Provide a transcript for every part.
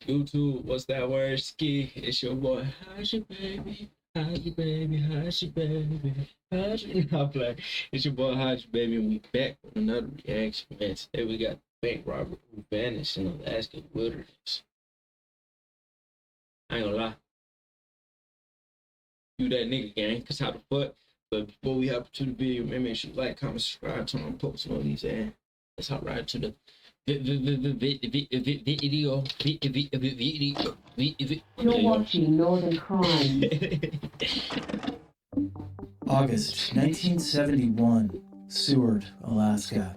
YouTube, what's that word? Ski. It's your boy. How's your baby? How's your baby? How's your baby? How's your Nah, play. It's your boy How's your baby, and we back with another reaction, man. Today we got bank robber who vanished in Alaska wilderness. I ain't gonna lie. You that nigga gang, cause how the fuck? But before we hop to the video, man, make sure you like, comment, subscribe, turn on post on these ads. Let's hop right to the video. You're watching Northern Crime. August 1971, Seward, Alaska.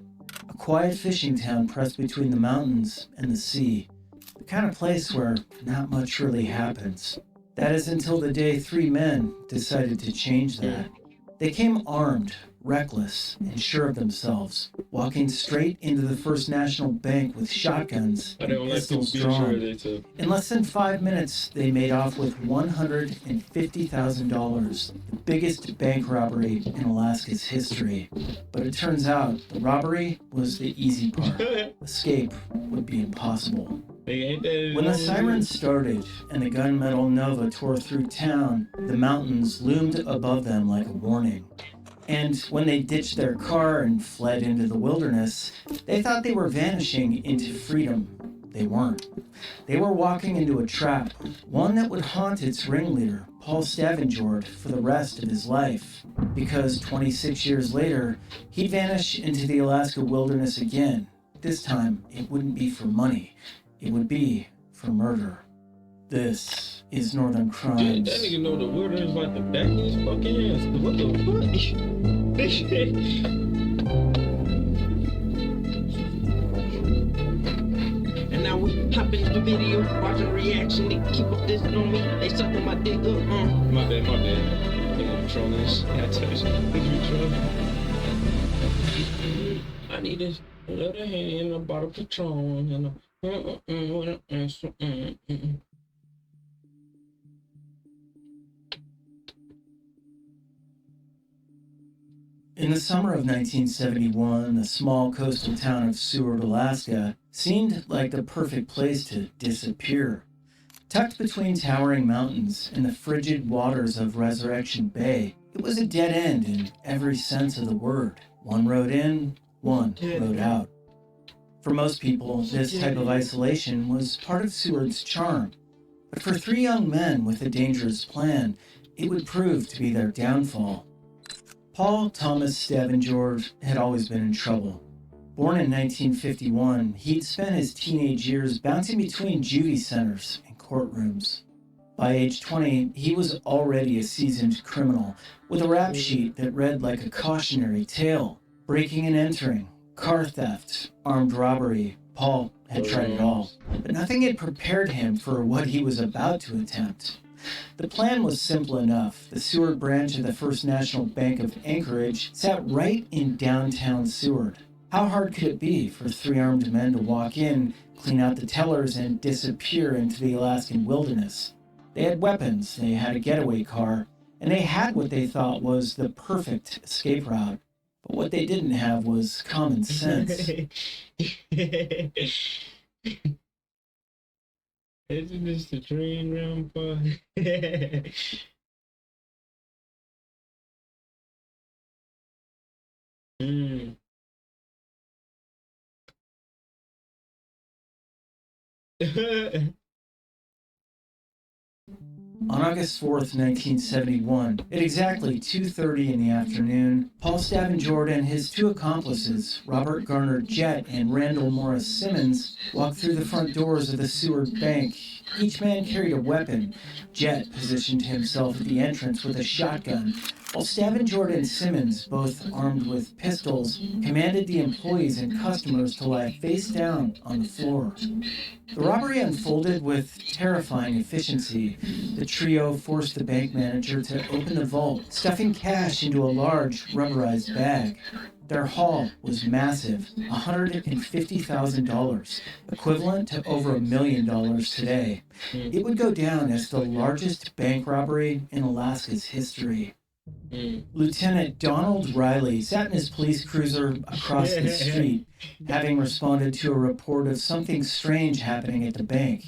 A quiet fishing town pressed between the mountains and the sea. The kind of place where not much really happens. That is until the day three men decided to change that. They came armed, reckless, and sure of themselves, walking straight into the First National Bank with shotguns and pistols drawn. In less than 5 minutes, they made off with $150,000, the biggest bank robbery in Alaska's history. But it turns out the robbery was the easy part. Escape would be impossible. When the sirens started and the gunmetal nova tore through town, the mountains loomed above them like a warning. And when they ditched their car and fled into the wilderness, they thought they were vanishing into freedom. They weren't. They were walking into a trap, one that would haunt its ringleader, Paul Stavanger, for the rest of his life. Because 26 years later, he'd vanish into the Alaska wilderness again. This time, it wouldn't be for money. It would be for murder. This is Northern Crimes. Dude, that nigga know the wilderness like the back of his fucking hands. What the fuck? And now we hop into the video, watching the reaction. They keep up this on me. They sucking my dick up. My bad. Nigga patrolling this. I tell you, I need this little hand and a bottle of Patron and a In the summer of 1971, the small coastal town of Seward, Alaska, seemed like the perfect place to disappear. Tucked between towering mountains and the frigid waters of Resurrection Bay, it was a dead end in every sense of the word. One road in, one road out. For most people, this type of isolation was part of Seward's charm. But for three young men with a dangerous plan, it would prove to be their downfall. Paul Thomas Stavanger had always been in trouble. Born in 1951, he'd spent his teenage years bouncing between juvie centers and courtrooms. By age 20, he was already a seasoned criminal, with a rap sheet that read like a cautionary tale. Breaking and entering, car theft, armed robbery. Paul had tried it all, but nothing had prepared him for what he was about to attempt. The plan was simple enough. The Seward branch of the First National Bank of Anchorage sat right in downtown Seward. How hard could it be for three armed men to walk in, clean out the tellers, and disappear into the Alaskan wilderness? They had weapons, they had a getaway car, and they had what they thought was the perfect escape route. But what they didn't have was common sense. Isn't this the train, Grandpa? On August 4th, 1971, at exactly 2:30 in the afternoon, Paul Stavanger and his two accomplices, Robert Garner Jett and Randall Morris Simmons, walked through the front doors of the Seward Bank. Each man carried a weapon. Jett positioned himself at the entrance with a shotgun, while Stavanger and Simmons, both armed with pistols, commanded the employees and customers to lie face down on the floor. The robbery unfolded with terrifying efficiency. The trio forced the bank manager to open the vault, stuffing cash into a large rubberized bag. Their haul was massive, $150,000, equivalent to over $1 million today. It would go down as the largest bank robbery in Alaska's history. Lieutenant Donald Riley sat in his police cruiser across the street, having responded to a report of something strange happening at the bank.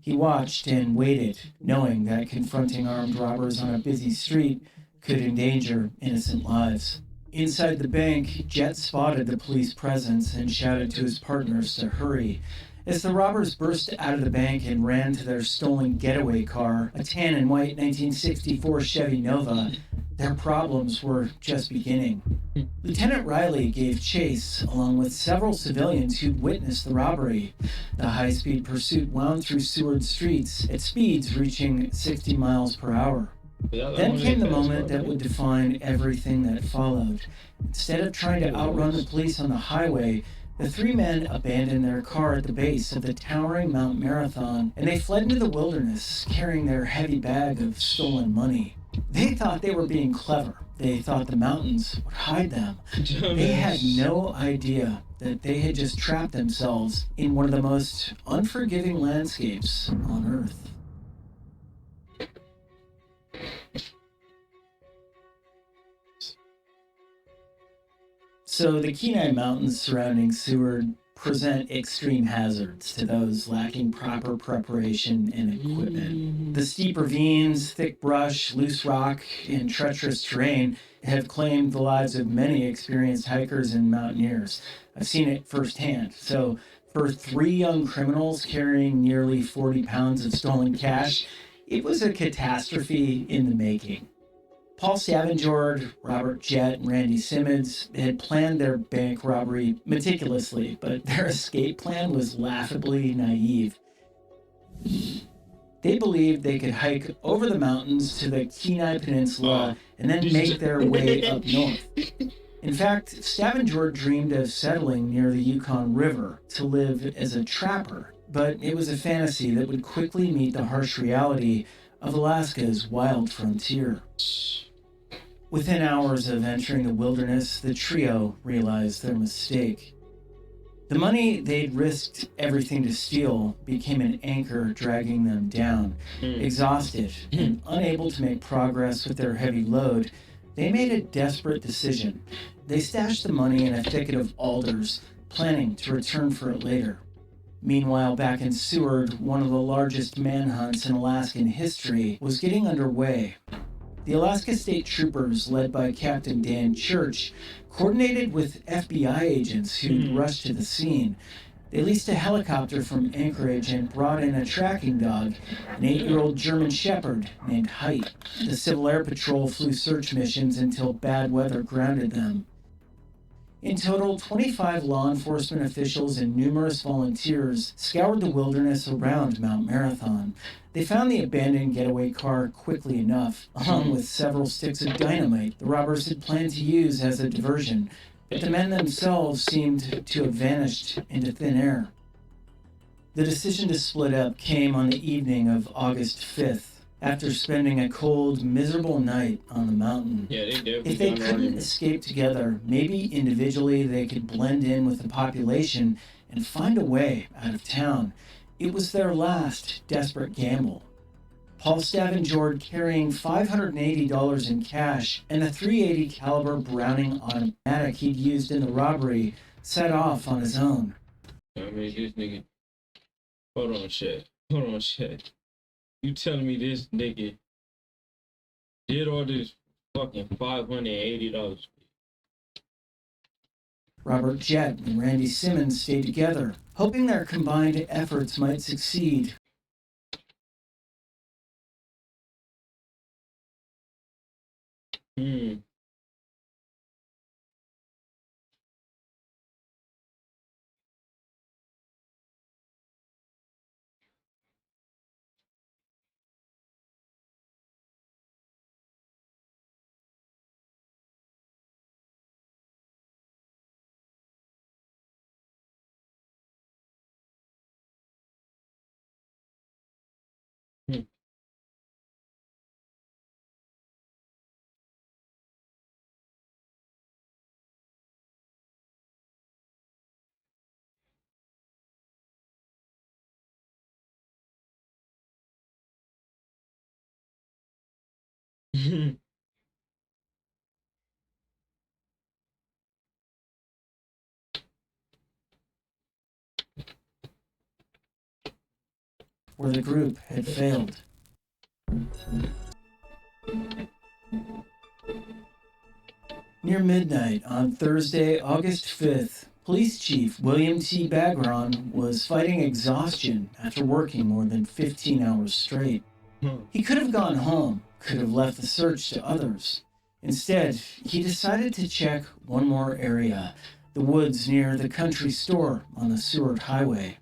He watched and waited, knowing that confronting armed robbers on a busy street could endanger innocent lives. Inside the bank, Jet spotted the police presence and shouted to his partners to hurry. As the robbers burst out of the bank and ran to their stolen getaway car, a tan and white 1964 Chevy Nova, their problems were just beginning. Lieutenant Riley gave chase, along with several civilians who'd witnessed the robbery. The high-speed pursuit wound through Seward streets at speeds reaching 60 miles per hour. Then came the moment that would define everything that followed. Instead of trying to outrun the police on the highway, the three men abandoned their car at the base of the towering Mount Marathon, and they fled into the wilderness, carrying their heavy bag of stolen money. They thought they were being clever. They thought the mountains would hide them. They had no idea that they had just trapped themselves in one of the most unforgiving landscapes on Earth. So the Kenai Mountains surrounding Seward present extreme hazards to those lacking proper preparation and equipment. The steep ravines, thick brush, loose rock, and treacherous terrain have claimed the lives of many experienced hikers and mountaineers. I've seen it firsthand. So for three young criminals carrying nearly 40 pounds of stolen cash, it was a catastrophe in the making. Paul Stavengard, Robert Jett, and Randy Simmons had planned their bank robbery meticulously, but their escape plan was laughably naive. They believed they could hike over the mountains to the Kenai Peninsula and then make their way up north. In fact, Stavengard dreamed of settling near the Yukon River to live as a trapper, but it was a fantasy that would quickly meet the harsh reality of Alaska's wild frontier. Within hours of entering the wilderness, the trio realized their mistake. The money they'd risked everything to steal became an anchor dragging them down. Exhausted and unable to make progress with their heavy load, they made a desperate decision. They stashed the money in a thicket of alders, planning to return for it later. Meanwhile, back in Seward, one of the largest manhunts in Alaskan history was getting underway. The Alaska State Troopers, led by Captain Dan Church, coordinated with FBI agents who rushed to the scene. They leased a helicopter from Anchorage and brought in a tracking dog, an 8-year-old German Shepherd named Height. The Civil Air Patrol flew search missions until bad weather grounded them. In total, 25 law enforcement officials and numerous volunteers scoured the wilderness around Mount Marathon. They found the abandoned getaway car quickly enough, along with several sticks of dynamite the robbers had planned to use as a diversion, but the men themselves seemed to have vanished into thin air. The decision to split up came on the evening of August 5th, after spending a cold, miserable night on the mountain. If they couldn't escape together, maybe individually they could blend in with the population and find a way out of town. It was their last desperate gamble. Paul Stavengard, carrying $580 in cash and a .380 caliber Browning automatic he'd used in the robbery, set off on his own. I mean, this nigga. Hold on, shit. You telling me this nigga did all this fucking $580? Robert Jett and Randy Simmons stayed together, hoping their combined efforts might succeed. where the group had failed. Near midnight on Thursday, August 5th, Police Chief William T. Bagron was fighting exhaustion after working more than 15 hours straight. He could have gone home, could have left the search to others. Instead, he decided to check one more area, the woods near the country store on the Seward Highway.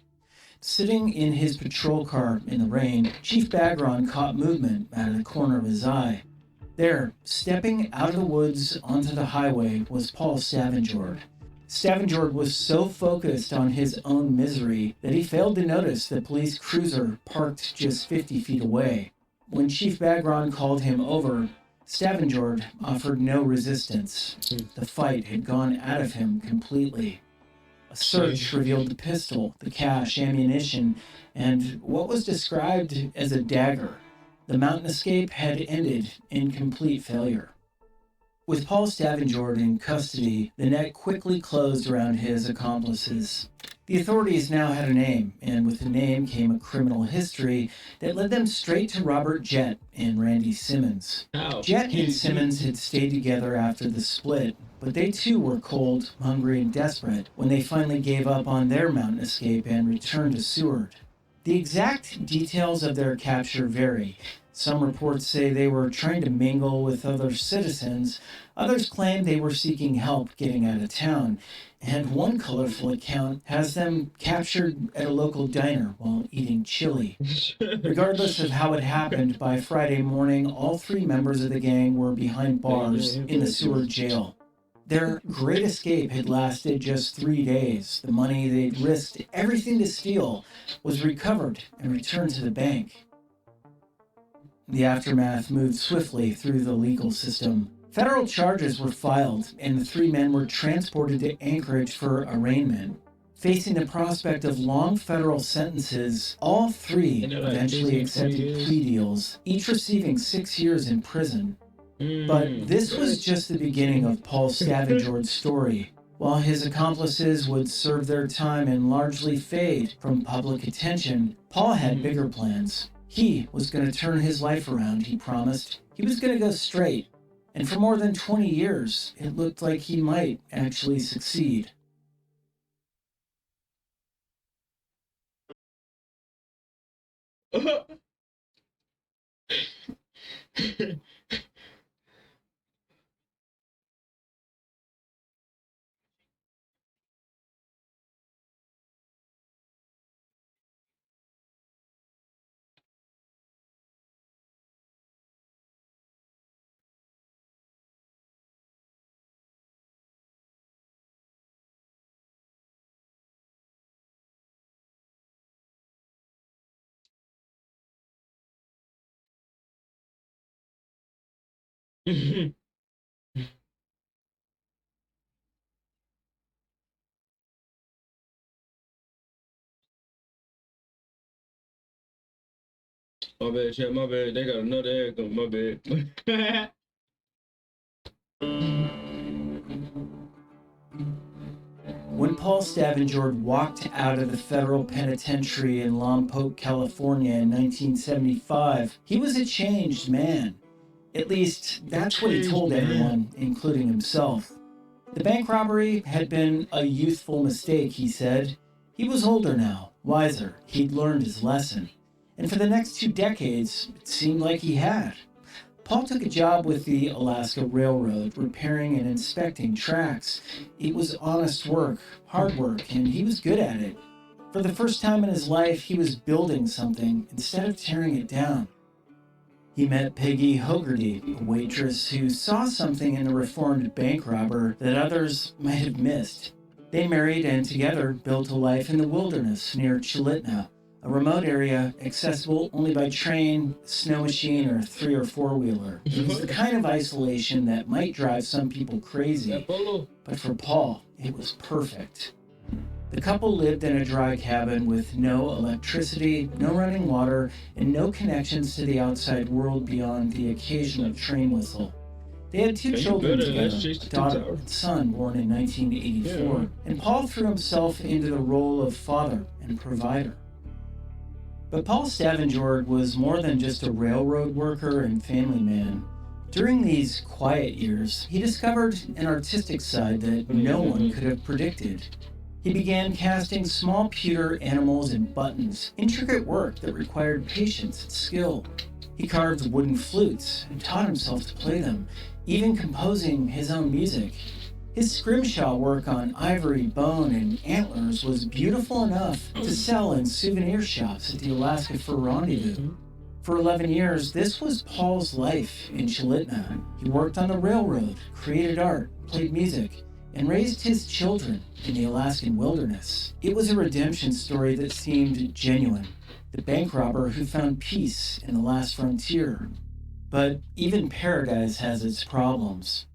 Sitting in his patrol car in the rain, Chief Bagron caught movement out of the corner of his eye. There, stepping out of the woods onto the highway, was Paul Stavengerd. Stavengerd was so focused on his own misery that he failed to notice the police cruiser parked just 50 feet away. When Chief Bagron called him over, Stavengerd offered no resistance. The fight had gone out of him completely. A search revealed the pistol, the cache, ammunition, and what was described as a dagger. The mountain escape had ended in complete failure. With Paul Stavengerd in custody, the net quickly closed around his accomplices. The authorities now had a name, and with the name came a criminal history that led them straight to Robert Jett and Randy Simmons. Jett and Simmons had stayed together after the split, but they too were cold, hungry, and desperate when they finally gave up on their mountain escape and returned to Seward. The exact details of their capture vary. Some reports say they were trying to mingle with other citizens. Others claim they were seeking help getting out of town. And one colorful account has them captured at a local diner while eating chili. Regardless of how it happened, by Friday morning, all three members of the gang were behind bars in the Seward jail. Their great escape had lasted just 3 days. The money they'd risked everything to steal was recovered and returned to the bank. The aftermath moved swiftly through the legal system. Federal charges were filed, and the three men were transported to Anchorage for arraignment. Facing the prospect of long federal sentences, all three eventually accepted plea deals, each receiving 6 years in prison. But this was just the beginning of Paul Stavengerd's story. While his accomplices would serve their time and largely fade from public attention, Paul had bigger plans. He was going to turn his life around, he promised. He was going to go straight. And for more than 20 years, it looked like he might actually succeed. My bad, chat. My bad. They got another ad coming. My bad. When Paul Stavengerd walked out of the federal penitentiary in Lompoc, California in 1975, he was a changed man. At least, that's what he told everyone, including himself. The bank robbery had been a youthful mistake, he said. He was older now, wiser. He'd learned his lesson. And for the next 2 decades, it seemed like he had. Paul took a job with the Alaska Railroad, repairing and inspecting tracks. It was honest work, hard work, and he was good at it. For the first time in his life, he was building something instead of tearing it down. He met Peggy Hogarty, a waitress who saw something in the reformed bank robber that others might have missed. They married and together built a life in the wilderness near Chulitna, a remote area accessible only by train, snow machine, or 3 or 4-wheeler. It was the kind of isolation that might drive some people crazy, but for Paul, it was perfect. The couple lived in a dry cabin with no electricity, no running water, and no connections to the outside world beyond the occasional train whistle. They had 2 children together, a daughter and son born in 1984, and Paul threw himself into the role of father and provider. But Paul Stavengerd was more than just a railroad worker and family man. During these quiet years, he discovered an artistic side that no one could have predicted. He began casting small pewter animals and buttons, intricate work that required patience and skill. He carved wooden flutes and taught himself to play them, even composing his own music. His scrimshaw work on ivory, bone, and antlers was beautiful enough to sell in souvenir shops at the Alaska Fur Rendezvous. For 11 years, this was Paul's life in Chalitna. He worked on the railroad, created art, played music, and raised his children in the Alaskan wilderness. It was a redemption story that seemed genuine, the bank robber who found peace in the last frontier. But even paradise has its problems.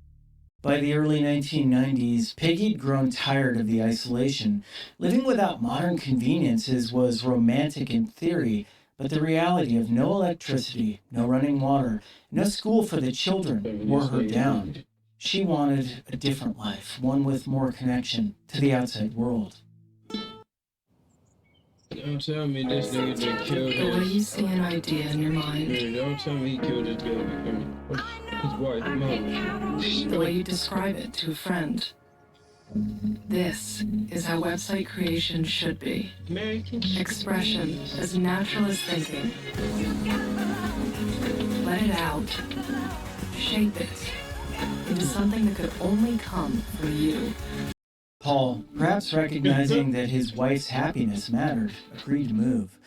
By the early 1990s, Peggy'd grown tired of the isolation. Living without modern conveniences was romantic in theory, but the reality of no electricity, no running water, no school for the children wore her down. She wanted a different life, one with more connection to the outside world. Don't tell me this nigga just killed The way his... you see an idea in your mind, Don't tell me he killed his baby. His wife, mom. the way you describe it to a friend. This is how website creation should be. American. Expression as natural as thinking. Let it out. Shape it into something that could only come from you. Paul, perhaps recognizing that his wife's happiness mattered, agreed to move.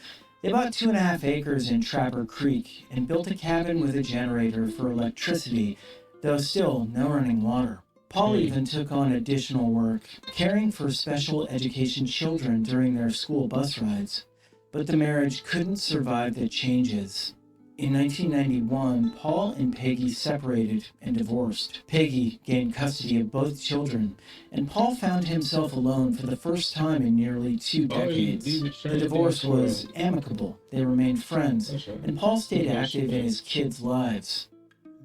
They bought 2.5 acres in Trapper Creek and built a cabin with a generator for electricity, though still no running water. Paul even took on additional work, caring for special education children during their school bus rides. But the marriage couldn't survive the changes. In 1991, Paul and Peggy separated and divorced. Peggy gained custody of both children, and Paul found himself alone for the first time in nearly 2 decades. The divorce was amicable. They remained friends, and Paul stayed active in his kids' lives.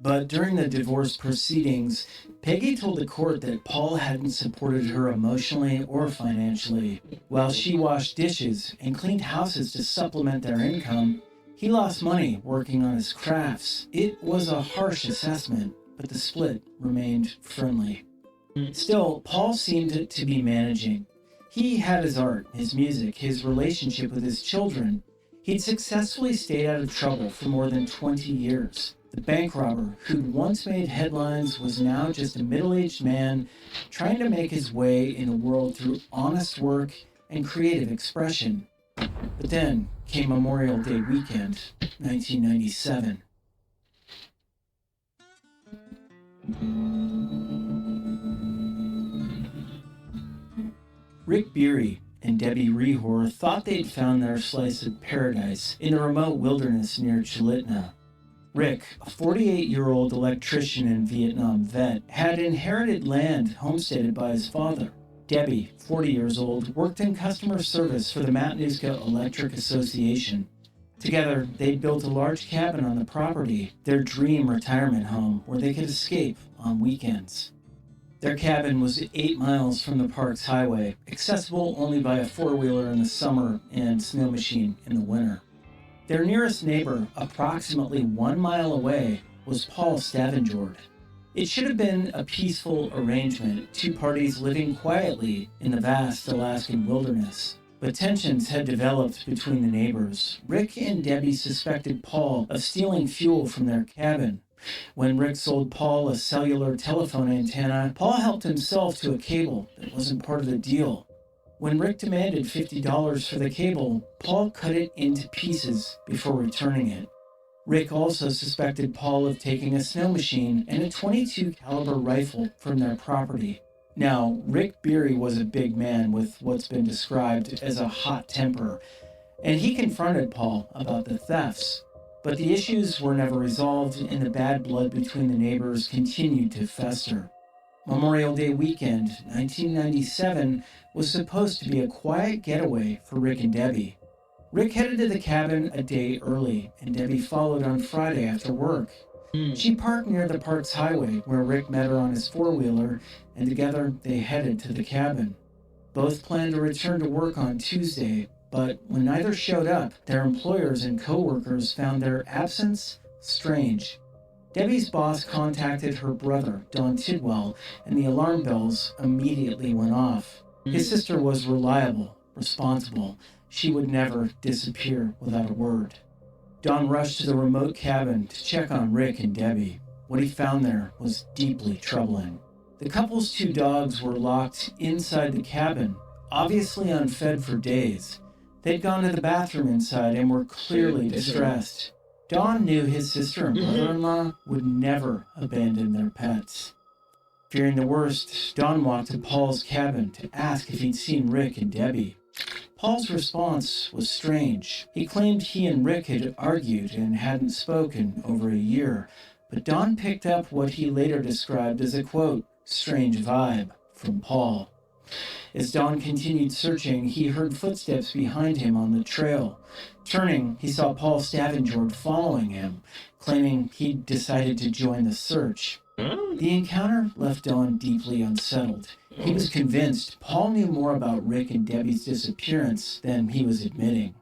But during the divorce proceedings, Peggy told the court that Paul hadn't supported her emotionally or financially. While she washed dishes and cleaned houses to supplement their income, he lost money working on his crafts. It was a harsh assessment, but the split remained friendly. Still, Paul seemed to be managing. He had his art, his music, his relationship with his children. He'd successfully stayed out of trouble for more than 20 years. The bank robber who'd once made headlines was now just a middle-aged man trying to make his way in the world through honest work and creative expression. But then came Memorial Day weekend, 1997. Rick Beery and Debbie Rehor thought they'd found their slice of paradise in the remote wilderness near Chalitna. Rick, a 48-year-old electrician and Vietnam vet, had inherited land homesteaded by his father. Debbie, 40 years old, worked in customer service for the Matanuska Electric Association. Together, they'd built a large cabin on the property, their dream retirement home where they could escape on weekends. Their cabin was 8 miles from the park's highway, accessible only by a four-wheeler in the summer and snow machine in the winter. Their nearest neighbor, approximately 1 mile away, was Paul Stavengerd. It should have been a peaceful arrangement, two parties living quietly in the vast Alaskan wilderness. But tensions had developed between the neighbors. Rick and Debbie suspected Paul of stealing fuel from their cabin. When Rick sold Paul a cellular telephone antenna, Paul helped himself to a cable that wasn't part of the deal. When Rick demanded $50 for the cable, Paul cut it into pieces before returning it. Rick also suspected Paul of taking a snow machine and a .22 caliber rifle from their property. Now, Rick Beery was a big man with what's been described as a hot temper, and he confronted Paul about the thefts. But the issues were never resolved, and the bad blood between the neighbors continued to fester. Memorial Day weekend, 1997, was supposed to be a quiet getaway for Rick and Debbie. Rick headed to the cabin a day early, and Debbie followed on Friday after work. She parked near the park's highway, where Rick met her on his four-wheeler, and together they headed to the cabin. Both planned to return to work on Tuesday, but when neither showed up, their employers and co-workers found their absence strange. Debbie's boss contacted her brother, Don Tidwell, and the alarm bells immediately went off. His sister was reliable, responsible. She would never disappear without a word. Don rushed to the remote cabin to check on Rick and Debbie. What he found there was deeply troubling. The couple's 2 dogs were locked inside the cabin, obviously unfed for days. They'd gone to the bathroom inside and were clearly distressed. Don knew his sister and brother-in-law would never abandon their pets. Fearing the worst, Don walked to Paul's cabin to ask if he'd seen Rick and Debbie. Paul's response was strange. He claimed he and Rick had argued and hadn't spoken over a year, but Don picked up what he later described as a, quote, strange vibe from Paul. As Don continued searching, he heard footsteps behind him on the trail. Turning, he saw Paul Stavengerd following him, claiming he'd decided to join the search. The encounter left Don deeply unsettled. He was convinced Paul knew more about Rick and Debbie's disappearance than he was admitting.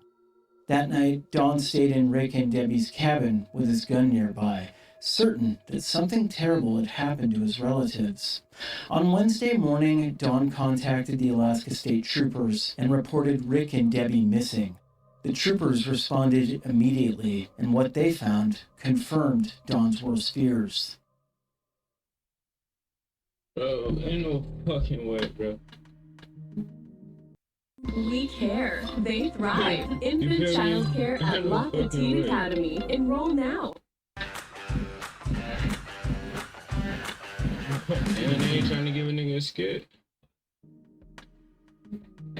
That night, Don stayed in Rick and Debbie's cabin with his gun nearby, certain that something terrible had happened to his relatives. On Wednesday morning, Don contacted the Alaska State Troopers and reported Rick and Debbie missing. The troopers responded immediately, and what they found confirmed Don's worst fears. Bro, ain't no fucking way, bro. We care. They thrive. You Infant feel me? child care at Ain't no La fucking Petite way. Academy. Enroll now. And they ain't trying to give a nigga a skit.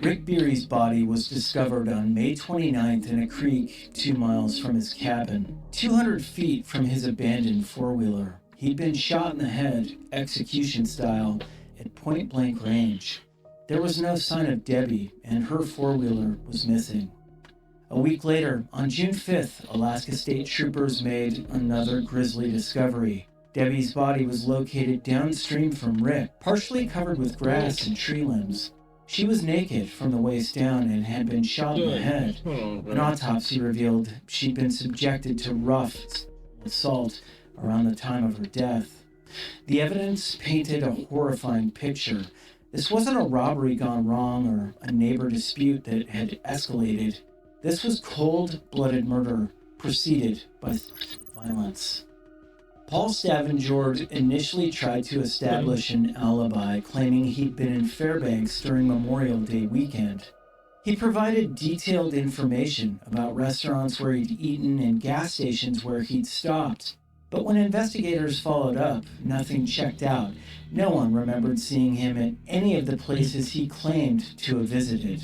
Rick Beery's body was discovered on May 29th in a creek 2 miles from his cabin, 200 feet from his abandoned four-wheeler. He'd been shot in the head, execution style, at point-blank range. There was no sign of Debbie, and her four-wheeler was missing. A week later, on June 5th, Alaska State Troopers made another grisly discovery. Debbie's body was located downstream from Rick, partially covered with grass and tree limbs. She was naked from the waist down and had been shot in the head. Hold on, bro. An autopsy revealed she'd been subjected to rough assault around the time of her death. The evidence painted a horrifying picture. This wasn't a robbery gone wrong or a neighbor dispute that had escalated. This was cold-blooded murder preceded by violence. Paul Stavengerd initially tried to establish an alibi, claiming he'd been in Fairbanks during Memorial Day weekend. He provided detailed information about restaurants where he'd eaten and gas stations where he'd stopped. But when investigators followed up, nothing checked out. No one remembered seeing him at any of the places he claimed to have visited.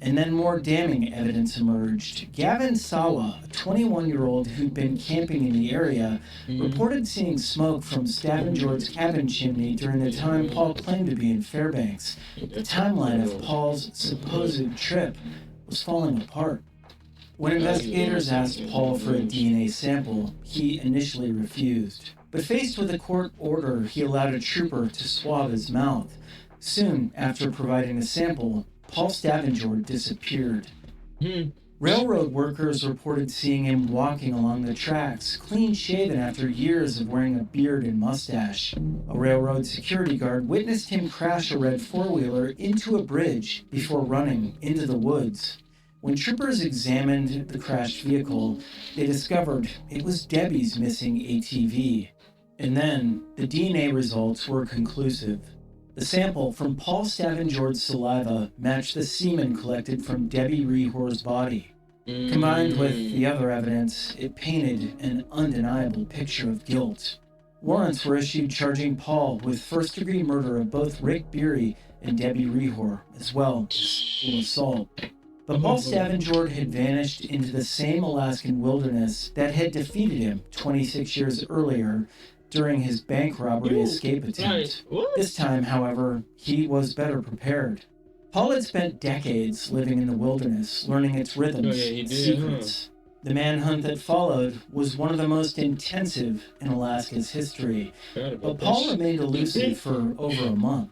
And then more damning evidence emerged. Gavin Sawa, a 21-year-old who'd been camping in the area, reported seeing smoke from Stavengerd's cabin chimney during the time Paul claimed to be in Fairbanks. The timeline of Paul's supposed trip was falling apart. When investigators asked Paul for a DNA sample, he initially refused. But faced with a court order, he allowed a trooper to swab his mouth. Soon after providing the sample, Paul Stavengerd disappeared. Railroad workers reported seeing him walking along the tracks, clean-shaven after years of wearing a beard and mustache. A railroad security guard witnessed him crash a red four-wheeler into a bridge before running into the woods. When troopers examined the crashed vehicle, they discovered it was Debbie's missing ATV. And then, the DNA results were conclusive. The sample from Paul Stavengerd's saliva matched the semen collected from Debbie Rehor's body. Combined with the other evidence, it painted an undeniable picture of guilt. Warrants were issued charging Paul with first-degree murder of both Rick Beery and Debbie Rehor, as well as assault. But Paul Stavengerd had vanished into the same Alaskan wilderness that had defeated him 26 years earlier during his bank robbery escape attempt. This time, however, he was better prepared. Paul had spent decades living in the wilderness, learning its rhythms and secrets. The manhunt that followed was one of the most intensive in Alaska's history, but Paul remained elusive for over a month.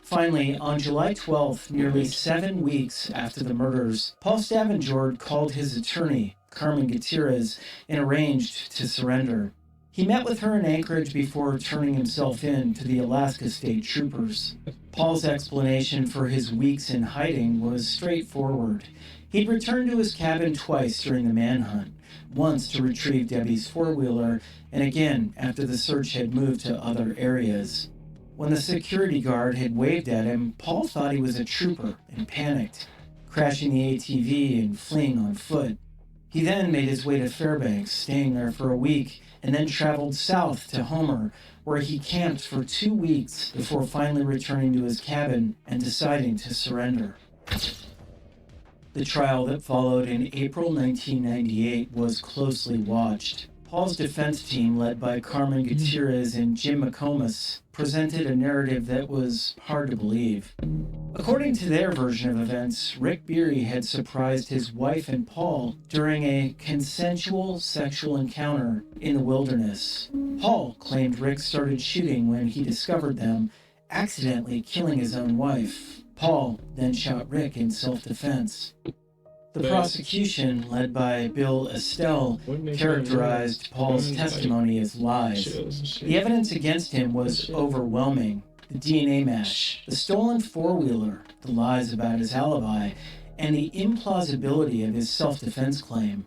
Finally, on July 12th, nearly 7 weeks after the murders, Paul Stavengerd called his attorney, Carmen Gutierrez, and arranged to surrender. He met with her in Anchorage before turning himself in to the Alaska State Troopers. Paul's explanation for his weeks in hiding was straightforward. He'd returned to his cabin twice during the manhunt, once to retrieve Debbie's four-wheeler, and again after the search had moved to other areas. When the security guard had waved at him, Paul thought he was a trooper and panicked, crashing the ATV and fleeing on foot. He then made his way to Fairbanks, staying there for a week, and then traveled south to Homer, where he camped for 2 weeks before finally returning to his cabin and deciding to surrender. The trial that followed in April 1998 was closely watched. Paul's defense team, led by Carmen Gutierrez and Jim McComas, presented a narrative that was hard to believe. According to their version of events, Rick Beery had surprised his wife and Paul during a consensual sexual encounter in the wilderness. Paul claimed Rick started shooting when he discovered them, accidentally killing his own wife. Paul then shot Rick in self-defense. The prosecution, led by Bill Estelle, characterized Paul's testimony as lies. The evidence against him was overwhelming. The DNA match, the stolen four-wheeler, the lies about his alibi, and the implausibility of his self-defense claim.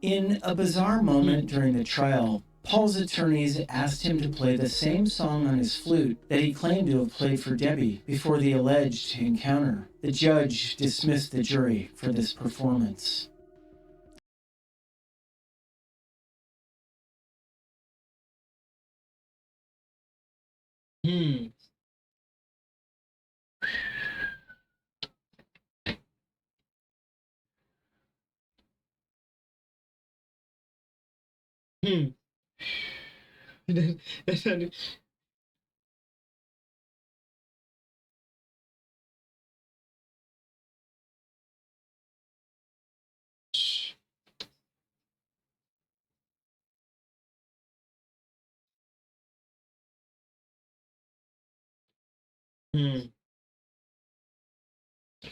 In a bizarre moment during the trial, Paul's attorneys asked him to play the same song on his flute that he claimed to have played for Debbie before the alleged encounter. The judge dismissed the jury for this performance. That's how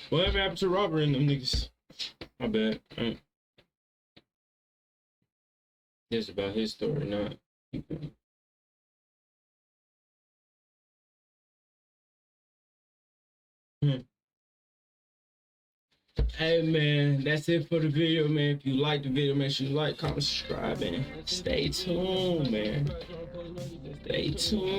Whatever happened to Robert and them niggas? My bad. It's about his story, not. Hey man, that's it for the video, man. If you like the video, make sure you like, comment, subscribe, and stay tuned, man. Stay tuned.